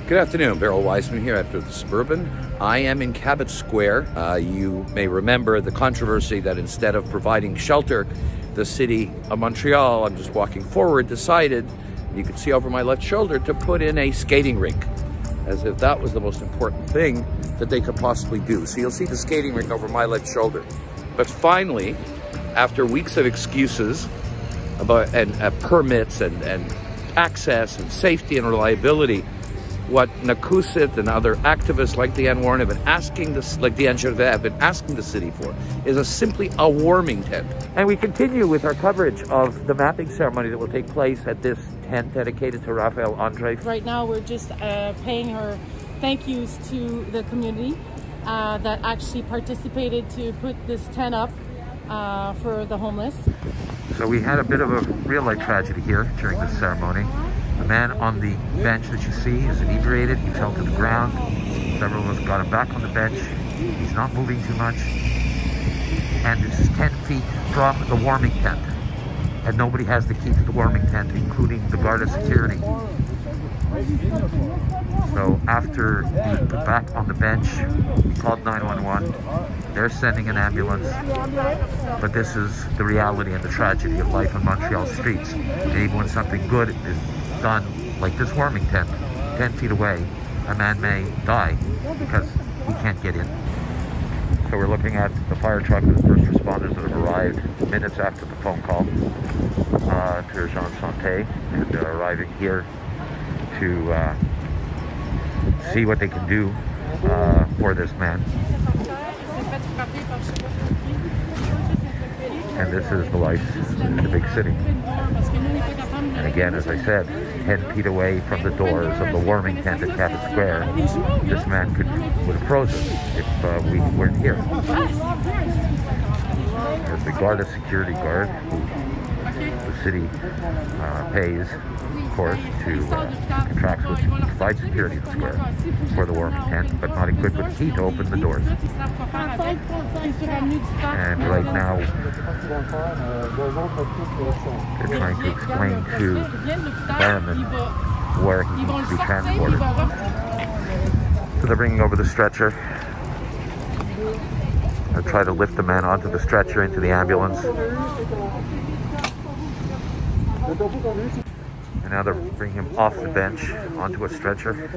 Good afternoon, Beryl Wiseman here after the Suburban. I am in Cabot Square. You may remember the controversy that instead of providing shelter, the city of Montreal, I'm just walking forward, decided, you can see over my left shoulder, to put in a skating rink, as if that was the most important thing that they could possibly do. So you'll see the skating rink over my left shoulder. But finally, after weeks of excuses about permits and access and safety and reliability, what Nakusit and other activists like Diane Warren have been asking the city for is simply a warming tent. And we continue with our coverage of the mapping ceremony that will take place at this tent dedicated to Raphael Andre. Right now we're just paying her thank yous to the community that actually participated to put this tent up for the homeless. So we had a bit of a real-life tragedy here during this ceremony. The man on the bench that you see is inebriated. He fell to the ground. Several of us got him back on the bench. He's not moving too much. And this is 10 feet from the warming tent. And nobody has the key to the warming tent, including the guard of security. So after we put back on the bench, we called 911. They're sending an ambulance. But this is the reality and the tragedy of life on Montreal streets. And even when something good is done, like this warming tent, 10 feet away, a man may die because he can't get in. So we're looking at the fire truck and the first responders that have arrived minutes after the phone call to Jean Santé, and they're arriving here to see what they can do for this man. And this is the life in the big city. And again, as I said, 10 feet away from the doors of the warming tent at Cabot Square, this man would have frozen if we weren't here. There's the guard, a security guard, who the city pays, of course, to contract with to provide security in the square for the warming tent, but not equipped with a key to open the doors. And right now, they're trying to explain to the fireman where he needs to be transported. So they're bringing over the stretcher. They'll try to lift the man onto the stretcher into the ambulance. And now they're bringing him off the bench onto a stretcher.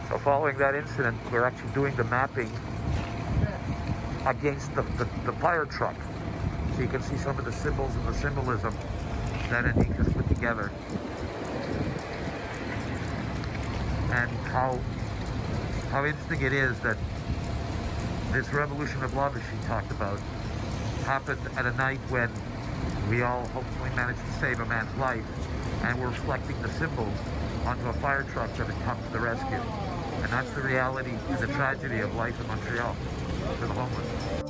So following that incident, we're actually doing the mapping against the fire truck. So you can see some of the symbols and the symbolism that Anik has put together. And how interesting it is that this revolution of love, as she talked about, happened at a night when we all hopefully managed to save a man's life, and we're reflecting the symbol onto a fire truck that had come to the rescue. And that's the reality and the tragedy of life in Montreal for the homeless.